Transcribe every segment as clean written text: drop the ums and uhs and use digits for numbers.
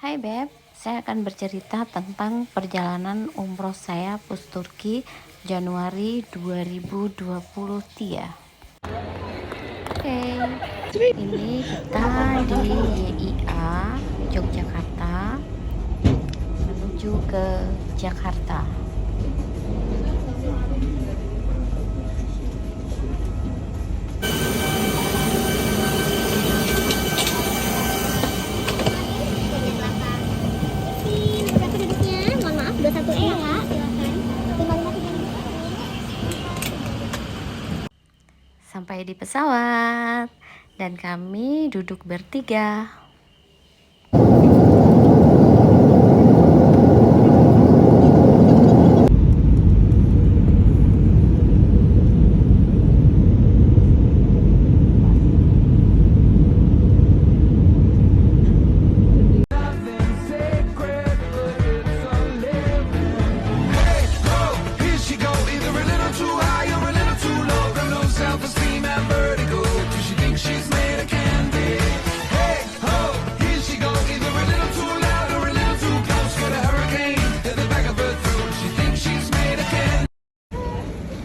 Hai Beb, saya akan bercerita tentang perjalanan umroh saya Pus Turki Januari 2023. Oke, ini kita di YIA Yogyakarta menuju ke Jakarta. Sampai di pesawat dan kami duduk bertiga.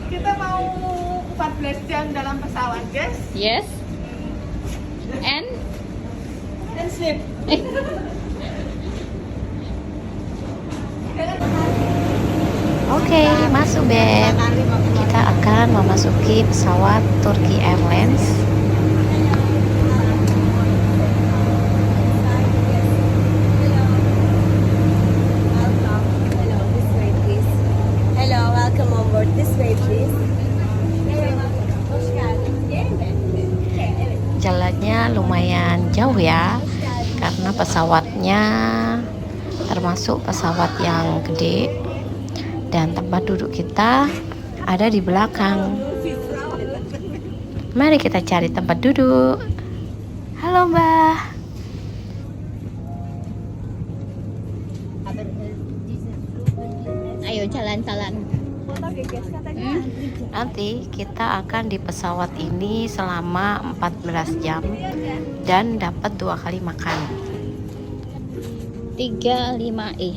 Kita mau 14 jam dalam pesawat, guys. Yes. And Sleep. Oke, masuk Beb. Kita akan memasuki pesawat Turki Airlines. Hello, welcome on board. This way, please. Jalannya lumayan jauh ya, karena pesawatnya termasuk pesawat yang gede dan tempat duduk kita ada di belakang. Mari kita cari tempat duduk. Halo Mbah. Ayo jalan-jalan. Nanti kita akan di pesawat ini selama 14 jam dan dapat 2 kali makan. 35E.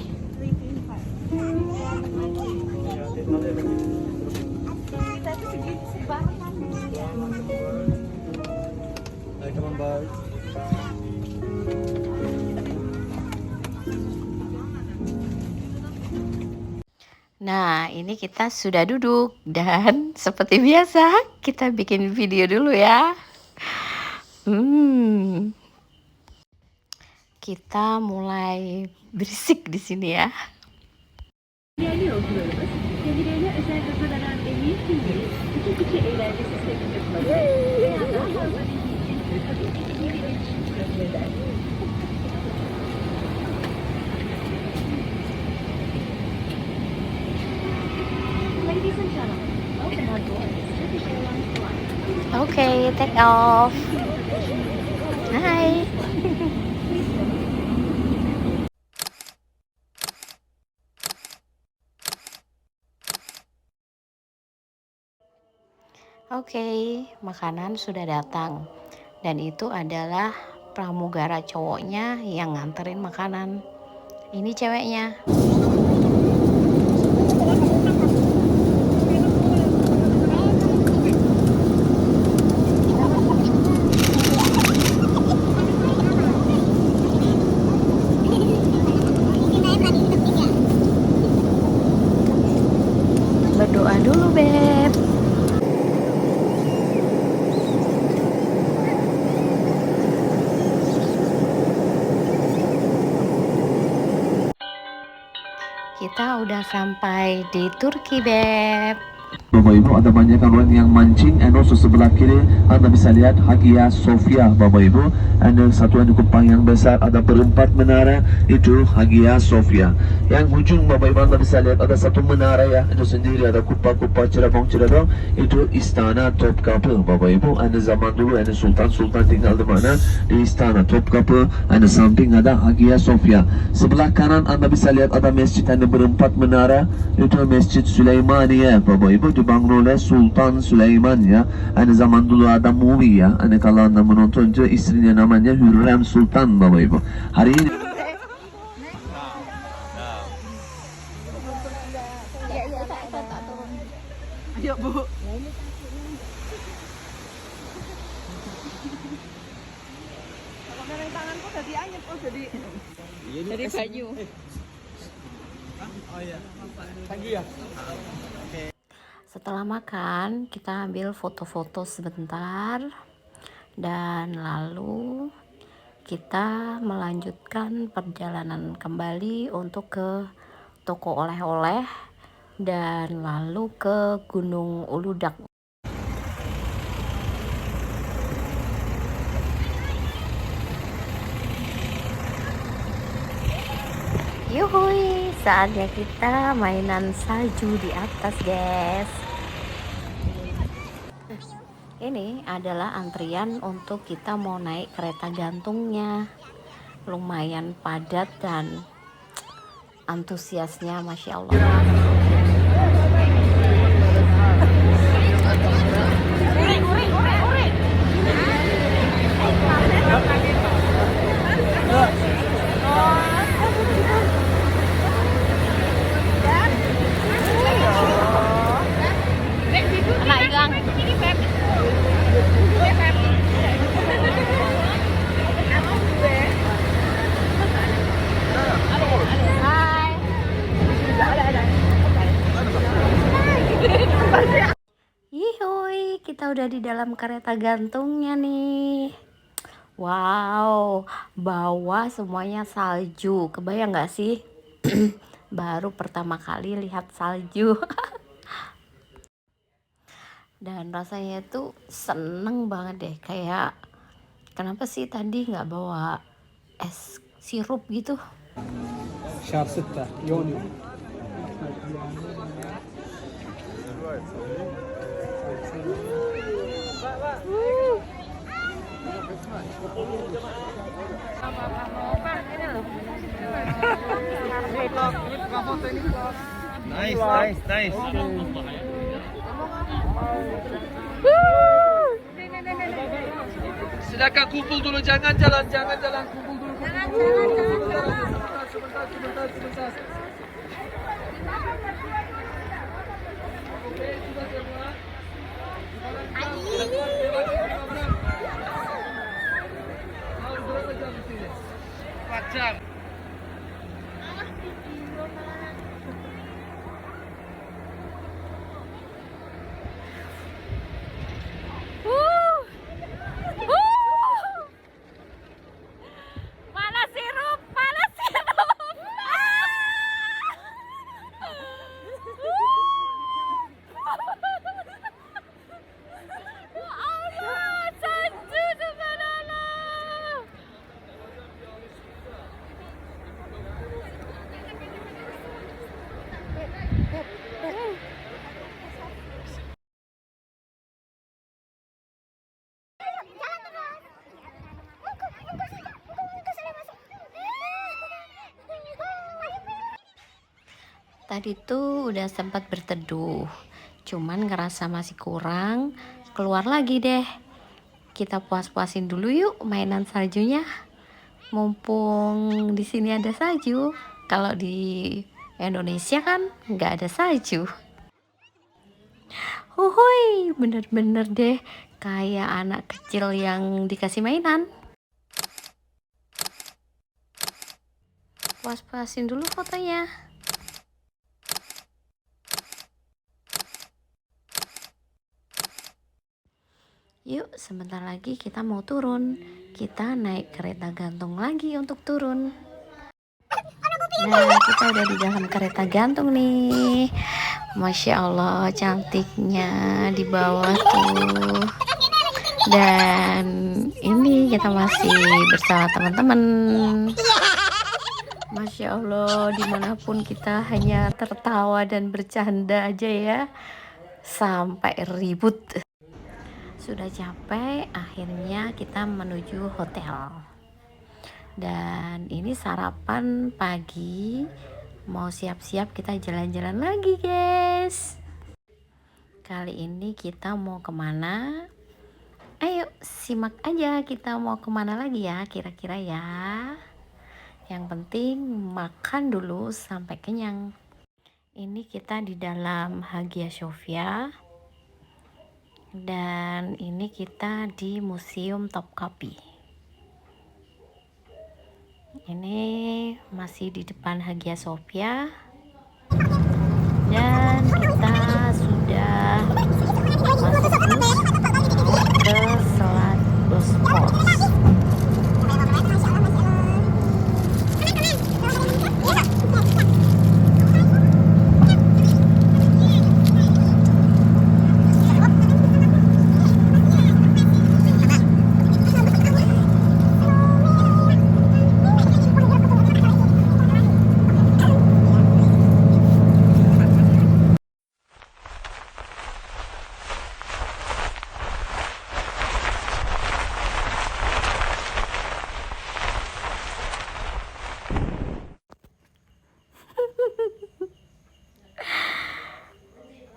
Nah, ini kita sudah duduk dan seperti biasa kita bikin video dulu ya. Kita mulai berisik di sini ya. Değerli yolcularımız, kendilerine özel hazırlanan emniyet filmleri, küçük küçük eğlence sistemi yapmaları veya daha fazla bilgi için tabii ki geri iletişim kurabilirler. Ladies and gentlemen, open our doors. Turkish Airlines flight. Okay, take off. Hai. Oke, makanan sudah datang. Dan itu adalah pramugara cowoknya yang nganterin makanan. Ini ceweknya. Berdoa dulu, Beb. Kita udah sampai di Turki, Beb. Bapak Ibu, ada banyak orang yang mancing, and also sebelah kiri Anda bisa lihat Hagia Sophia, Bapak Ibu. Ada satuan Kupang yang besar, ada berempat menara, itu Hagia Sophia. Yang ujung Bapak Ibu Anda bisa lihat ada satu menara ya, itu sendiri ada kupa-kupa cerabang-cerabang, itu Istana Topkapı, Bapak Ibu. Ada zaman dulu ada sultan tinggal di mana? Di Istana Topkapı. Ada samping ada Hagia Sophia. Sebelah kanan Anda bisa lihat ada masjid, ada berempat menara, itu Masjid Süleymaniye, Bapak Ibu, dibangun oleh Sultan Süleyman ya. Aynı zaman dulu ada movie ya. Hani kalau Anda menonton istrinya namanya Hürrem Sultan, Bapak Ibu. Hari ini Dari baju. Setelah makan, kita ambil foto-foto sebentar dan lalu kita melanjutkan perjalanan kembali untuk ke toko oleh-oleh dan lalu ke Gunung Uludak. Yuhui, saatnya kita mainan salju di atas, guys. Ini adalah antrian untuk kita mau naik kereta gantungnya. Lumayan padat dan antusiasnya, Masya Allah. Anak hilang. Yihui, kita udah di dalam kereta gantungnya nih. Wow, bawah semuanya salju. Kebayang gak sih? Baru pertama kali lihat salju. Dan rasanya tuh seneng banget deh. Kayak kenapa sih tadi nggak bawa es sirup gitu? شهر 6 يونيو. Nice. Silakan kumpul dulu, jangan jalan, kumpul dulu. Sebentar. Oke, sudah semua. Mau berapa jam di sini? 4 jam. Mana sirup? Mana sirup? Ya Allah, salju subhanallah. Tadi tuh udah sempat berteduh, cuman ngerasa masih kurang, keluar lagi deh. Kita puas-puasin dulu yuk mainan saljunya. Mumpung di sini ada salju, kalau di Indonesia kan nggak ada salju. Huhuy, bener-bener deh kayak anak kecil yang dikasih mainan. Puas-puasin dulu fotonya. Yuk, sebentar lagi kita mau turun. Kita naik kereta gantung lagi untuk turun. Nah, kita udah di dalam kereta gantung nih. Masya Allah, cantiknya di bawah tuh. Dan ini kita masih bersama teman-teman. Masya Allah, dimanapun kita hanya tertawa dan bercanda aja ya. Sampai ribut. Sudah capek, akhirnya kita menuju hotel. Dan ini sarapan pagi, mau siap-siap kita jalan-jalan lagi, guys. Kali ini kita mau kemana? Ayo simak aja kita mau kemana lagi ya kira-kira ya. Yang penting makan dulu sampai kenyang. Ini kita di dalam Hagia Sophia. Dan ini kita di Museum Topkapi. Ini masih di depan Hagia Sophia dan kita sudah masuk bus ke Selat Bosporus.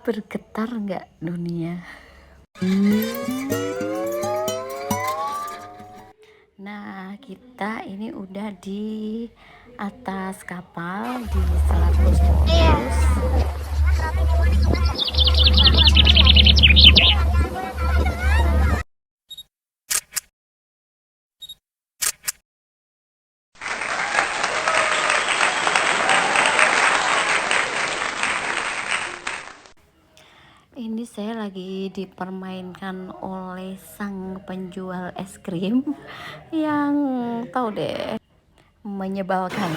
Bergetar nggak dunia? Nah, kita ini udah di atas kapal di Selat Bosporus. Ini saya lagi dipermainkan oleh sang penjual es krim yang tahu deh menyebalkan.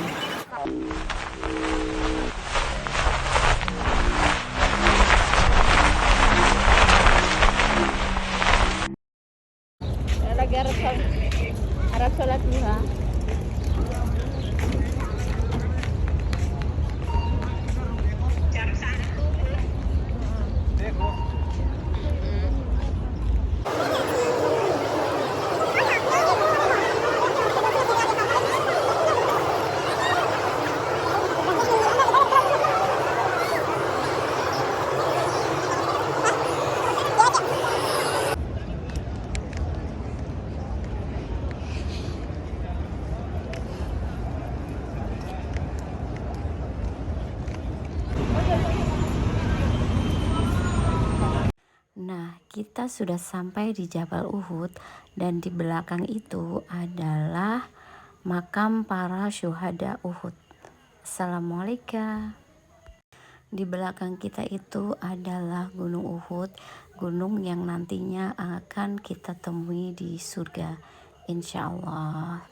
Lagi Arab sholat duha. Nah, kita sudah sampai di Jabal Uhud dan di belakang itu adalah makam para syuhada Uhud. Assalamualaikum. Di belakang kita itu adalah Gunung Uhud, gunung yang nantinya akan kita temui di surga, insya Allah.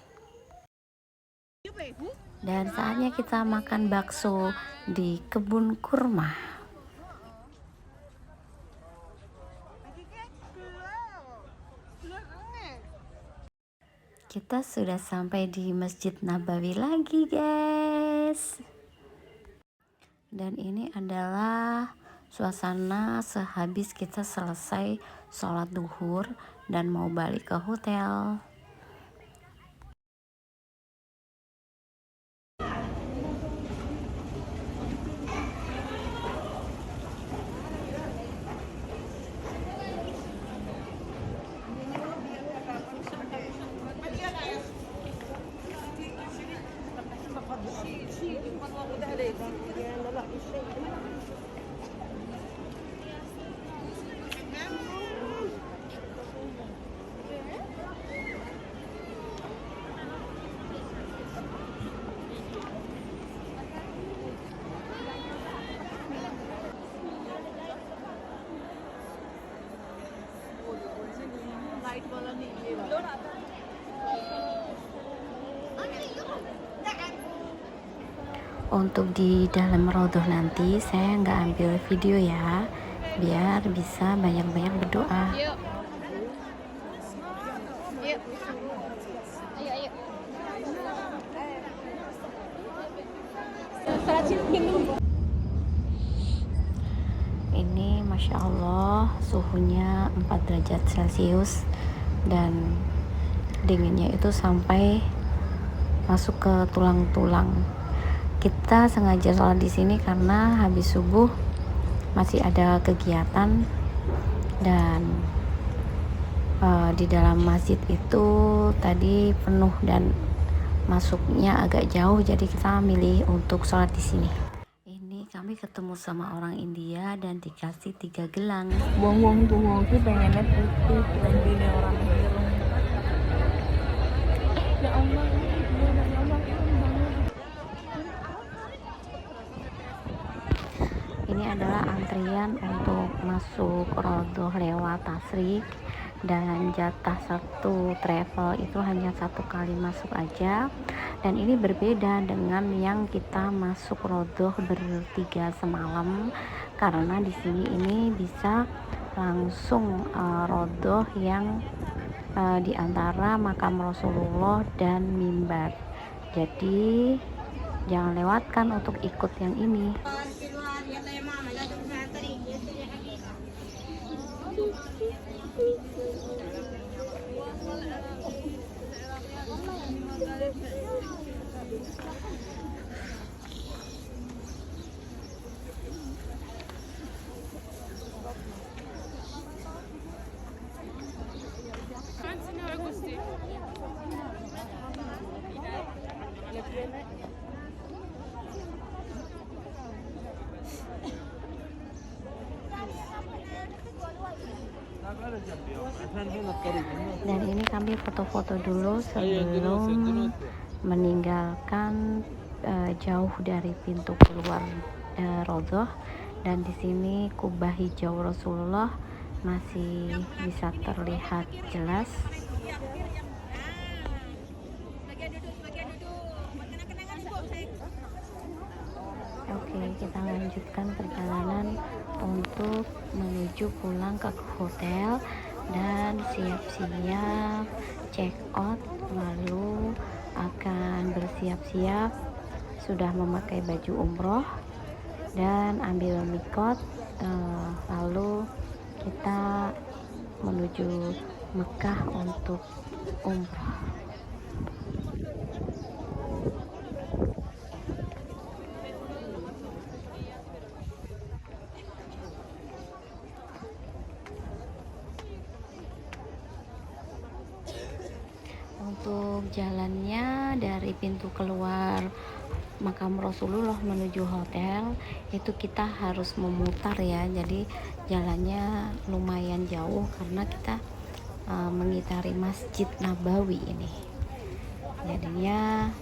Dan saatnya kita makan bakso di kebun kurma. Kita sudah sampai di Masjid Nabawi lagi, guys. Dan ini adalah suasana sehabis kita selesai sholat duhur dan mau balik ke hotel. Untuk di dalam raudhah nanti saya nggak ambil video ya, biar bisa banyak-banyak berdoa. Yuk. Yuk. Ayo, ayo. Ini Masya Allah suhunya 4 derajat Celcius dan dinginnya itu sampai masuk ke tulang-tulang. Kita sengaja sholat di sini karena habis subuh masih ada kegiatan dan di dalam masjid itu tadi penuh dan masuknya agak jauh, jadi kita milih untuk sholat di sini. Ini kami ketemu sama orang India dan dikasih 3 gelang. Wong tuh pengennya putih, ini orang biru. Ya Allah, ya Allah. antrian untuk masuk Rodoh lewat Tasrik, dan jatah satu travel itu hanya 1 kali masuk aja. Dan ini berbeda dengan yang kita masuk Rodoh bertiga semalam, karena di sini ini bisa langsung Rodoh yang di antara makam Rasulullah dan mimbar. Jadi jangan lewatkan untuk ikut yang ini. Dan ini kami foto-foto dulu sebelum meninggalkan jauh dari pintu keluar Rodoh. Dan di sini kubah hijau Rasulullah masih bisa terlihat jelas. Oke, kita lanjutkan perjalanan untuk menuju pulang ke hotel dan siap-siap check out, lalu akan bersiap-siap sudah memakai baju umroh dan ambil mikot, lalu kita menuju Mekah untuk umroh. Untuk jalannya dari pintu keluar makam Rasulullah menuju hotel itu kita harus memutar ya, jadi jalannya lumayan jauh karena kita mengitari Masjid Nabawi ini, jadinya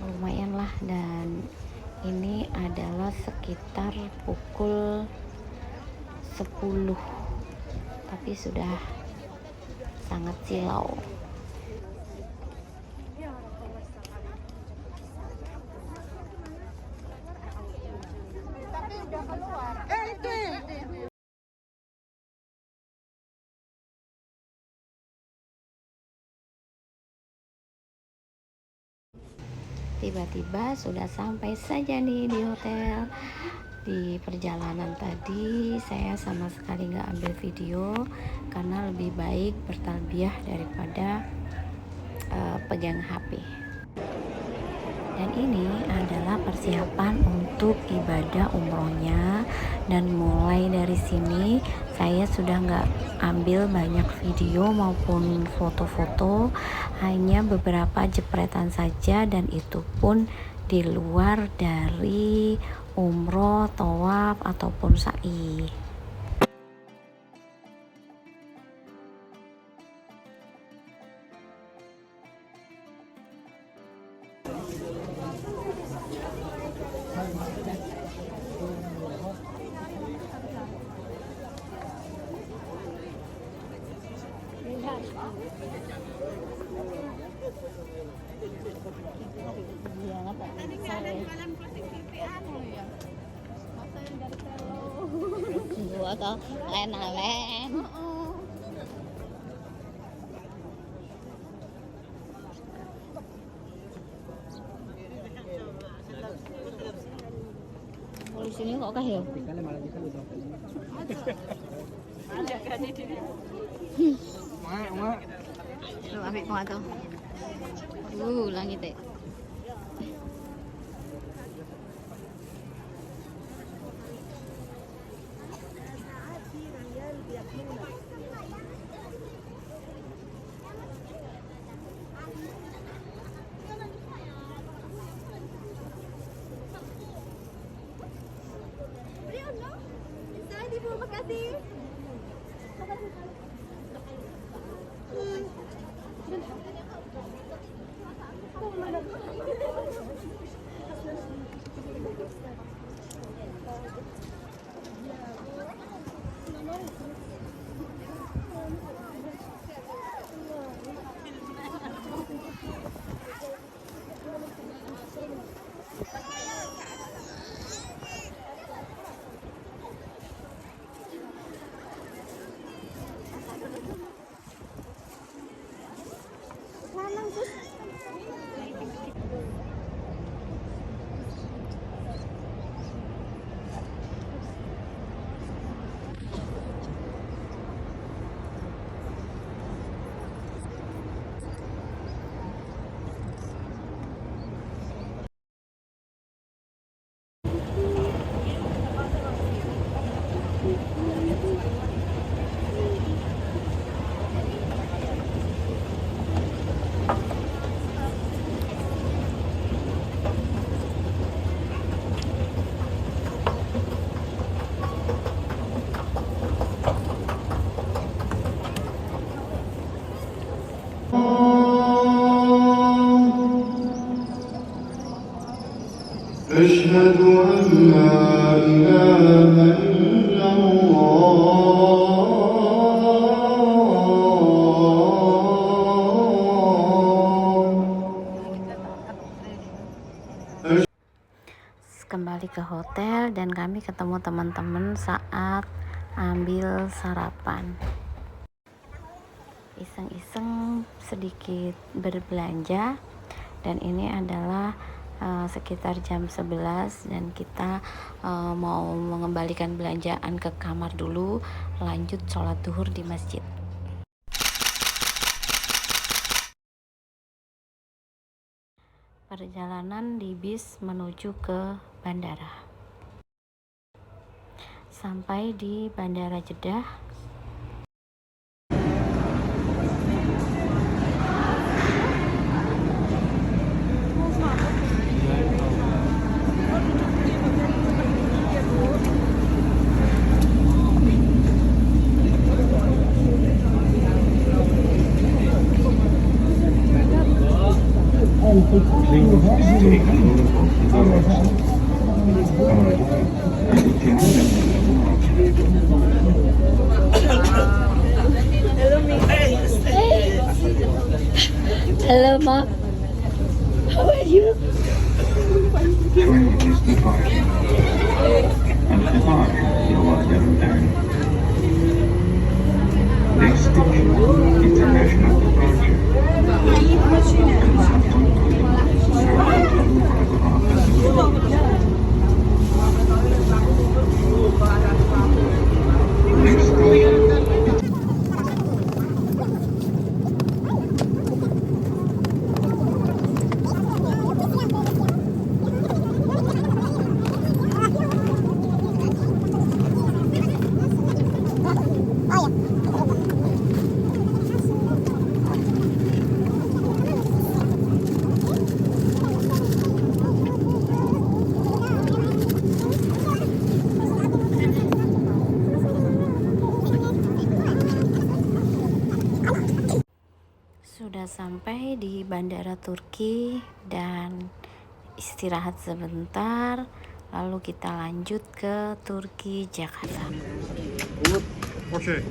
lumayan lah. Dan ini adalah sekitar pukul 10, tapi sudah sangat silau. Tiba-tiba sudah sampai saja nih di hotel. Di perjalanan tadi saya sama sekali nggak ambil video karena lebih baik bertalbiyah daripada pegang HP. Dan ini adalah persiapan untuk ibadah umrohnya, dan mulai dari sini saya sudah nggak ambil banyak video maupun foto-foto, hanya beberapa jepretan saja, dan itu pun di luar dari umroh, tawaf ataupun sa'i. Gua kok len-len. Di sini kok kah ya? Lu ambil kemana tuh? Langit deh. أشهد أن لا إله إلا الله. Kembali ke hotel dan kami ketemu teman-teman saat ambil sarapan. Iseng-iseng sedikit berbelanja, dan ini adalah sekitar jam 11 dan kita mau mengembalikan belanjaan ke kamar dulu, lanjut sholat duhur di masjid. Perjalanan di bis menuju ke bandara. Sampai di Bandara Jeddah. Hello, Mom. How are you? Next station, international departure. Next station. Sudah sampai di Bandara Turki dan istirahat sebentar, lalu kita lanjut ke Turki Jakarta. Oke.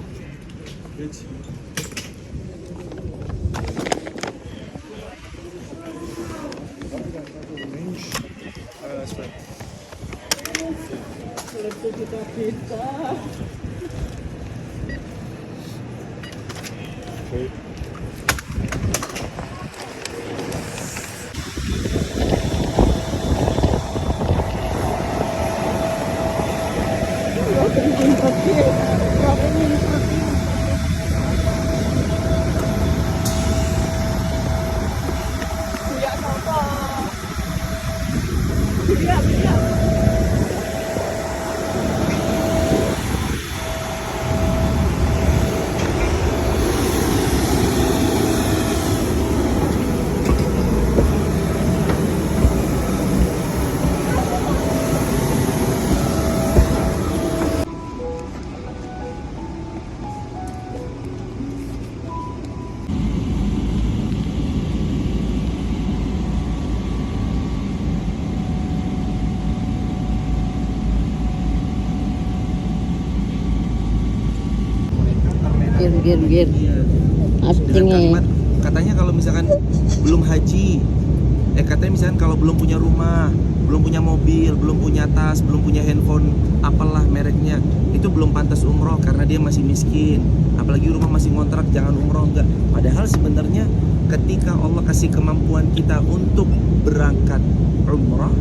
Gir. Kalimat katanya kalau misalkan belum haji, katanya misalkan kalau belum punya rumah, belum punya mobil, belum punya tas, belum punya handphone, apalah mereknya, itu belum pantas umroh karena dia masih miskin. Apalagi rumah masih ngontrak, jangan umroh, enggak. Padahal sebenarnya ketika Allah kasih kemampuan kita untuk berangkat umroh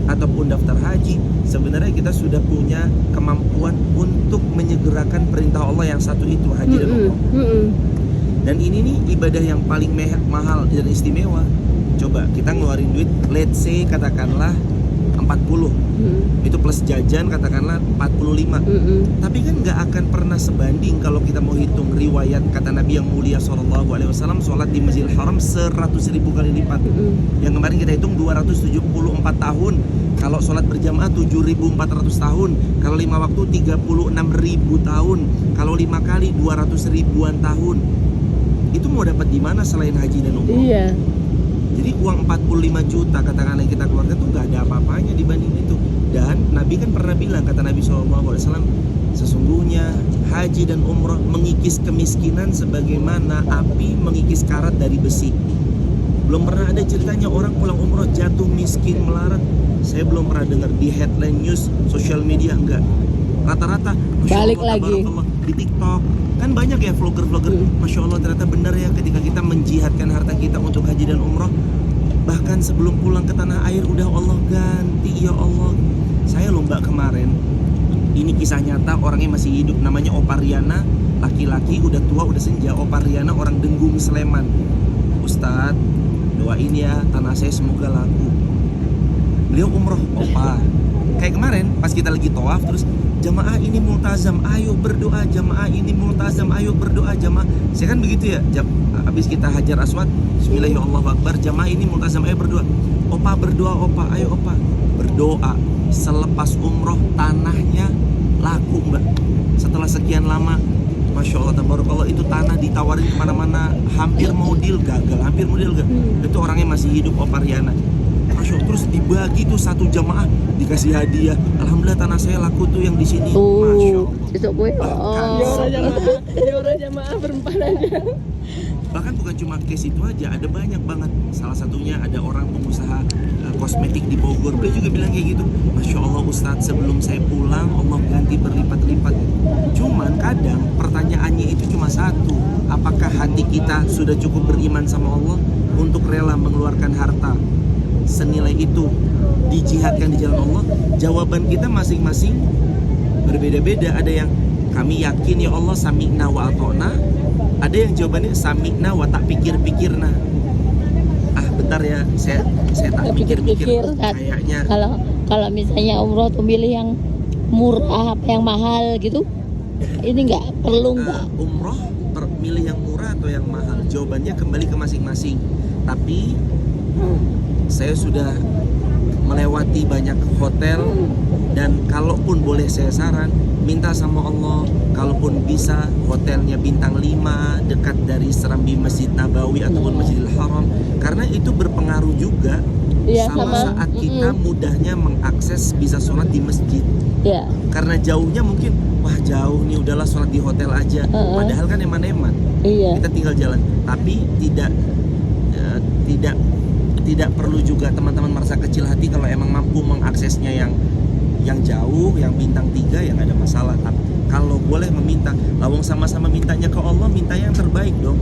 ataupun daftar haji, sebenarnya kita sudah punya kemampuan untuk menyegerakan perintah Allah yang satu itu, haji dan umroh. Dan ini nih ibadah yang paling mahal dan istimewa. Coba kita ngeluarin duit, let's say katakanlah 40, itu plus jajan katakanlah 45. Tapi kan nggak akan pernah sebanding kalau kita mau hitung riwayat kata Nabi yang mulia SAW, sholat di Masjidil Haram 100.000 kali lipat. Yang kemarin kita hitung 274 tahun. Kalau sholat berjamaah 7.400 tahun. Kalau 5 waktu 36.000 tahun. Kalau 5 kali 200 ribuan tahun. Itu mau dapat di mana selain haji dan umroh? Iya. Jadi uang 45 juta katakanlah kita keluarga tuh nggak ada apa-apanya dibanding pernah bilang, kata Nabi SAW, sesungguhnya haji dan umroh mengikis kemiskinan sebagaimana api mengikis karat dari besi. Belum pernah ada ceritanya orang pulang umroh jatuh miskin melarat. Saya belum pernah dengar di headline news sosial media, enggak. Rata-rata Masya Balik Allah, lagi. tabarakallah, di TikTok kan banyak ya vlogger-vlogger. Masya Allah, ternyata benar ya, ketika kita menjihadkan harta kita untuk haji dan umroh, bahkan sebelum pulang ke tanah air udah Allah ganti. Ya Allah, saya lomba kemarin, ini kisah nyata, orangnya masih hidup, namanya Opa Riana, laki-laki, udah tua, udah senja. Opa Riana orang Denggung, Sleman. Ustadz, doain ya tanah saya semoga laku. Beliau umroh, Opa. Kayak kemarin pas kita lagi tawaf, terus jamaah ini multazam, ayo berdoa. Jamaah ini multazam, ayo berdoa. Jamaah, saya kan begitu ya. Habis kita hajar aswad, Bismillahirrahmanirrahim, jamaah ini multazam, ayo berdoa. Opa berdoa, Opa, ayo Opa berdoa. Selepas umroh tanahnya laku, Mbak. Setelah sekian lama, Masya Allah, tabarakallah, itu tanah ditawarin kemana-mana, hampir mau deal gagal, hampir mau deal gagal. Itu orangnya masih hidup, Opa Riana. Masya Allah, terus dibagi tuh satu jamaah, dikasih hadiah. Alhamdulillah tanah saya laku tuh yang di sini. Masya Allah. Besok gue. Orang jamaah berempat aja. Bahkan bukan cuma case itu aja, ada banyak banget. Salah satunya ada orang pengusaha kosmetik di Bogor, dia juga bilang kayak gitu. Masya Allah Ustadz, sebelum saya pulang Allah ganti berlipat-lipat. Cuman kadang pertanyaannya itu cuma satu, apakah hati kita sudah cukup beriman sama Allah untuk rela mengeluarkan harta senilai itu dijihadkan di jalan Allah? Jawaban kita masing-masing berbeda-beda. Ada yang kami yakin ya Allah, sami'na wa ata'na. Ada yang jawabannya sami'na wa tak pikir-pikirna. Bentar ya, saya tak pikir-pikir. Kayaknya Kalau misalnya umroh tuh milih yang murah apa yang mahal gitu, ini nggak perlu nggak? Umroh milih yang murah atau yang mahal? Jawabannya kembali ke masing-masing. Tapi saya sudah melewati banyak hotel, dan kalaupun boleh saya saran, minta sama Allah, kalaupun bisa hotelnya bintang 5 dekat dari serambi Masjid Nabawi ataupun Masjidil Haram, karena itu berpengaruh juga sama saat kita mudahnya mengakses bisa sholat di masjid. Ya. Karena jauhnya mungkin, wah jauh nih, udahlah sholat di hotel aja. Padahal kan eman-eman. Iya. Kita tinggal jalan. Tapi tidak perlu juga teman-teman merasa kecil hati kalau emang mampu mengaksesnya yang jauh, yang bintang 3, yang ada masalah. Tapi kalau boleh meminta, lawang sama-sama mintanya ke Allah, minta yang terbaik dong.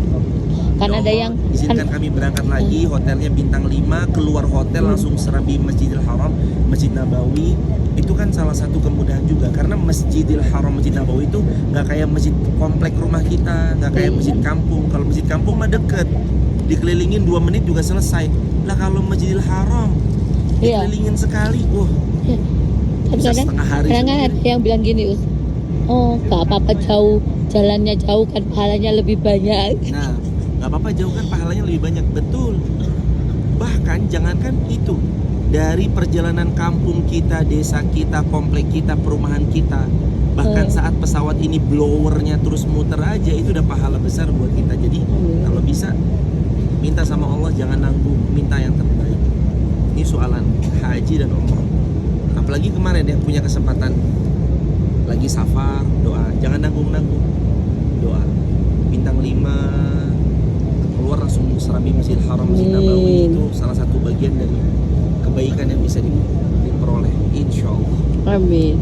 Kan Ya ada Allah, yang izinkan kami berangkat lagi, hotelnya bintang 5, keluar hotel langsung serambi Masjidil Haram, Masjid Nabawi. Itu kan salah satu kemudahan juga, karena Masjidil Haram, Masjid Nabawi itu nggak kayak masjid komplek rumah kita, nggak kayak masjid kampung. Kalau masjid kampung mah deket, dikelilingin 2 menit juga selesai. Lah kalau Masjidil Haram dikelilingin sekali, wah, bisa setengah hari. Kadang-kadang ada yang bilang gini, Us, oh nggak apa-apa jauh, jalannya jauh kan pahalanya lebih banyak. Nah, nggak apa-apa jauh kan pahalanya lebih banyak, betul. Bahkan jangankan itu, dari perjalanan kampung kita, desa kita, komplek kita, perumahan kita, bahkan saat pesawat ini blowernya terus muter aja, itu udah pahala besar buat kita. Jadi kalau bisa minta sama Allah, jangan nanggung, minta yang terbaik. Ini soalan haji dan umroh. Apalagi kemarin ya punya kesempatan lagi safar, doa, jangan nanggung-nanggung, doa. Bintang 5 keluar langsung serambi Masjidil Haram, Masjid Nabawi, itu salah satu bagian dari kebaikan yang bisa diperoleh, insya Allah. Amin.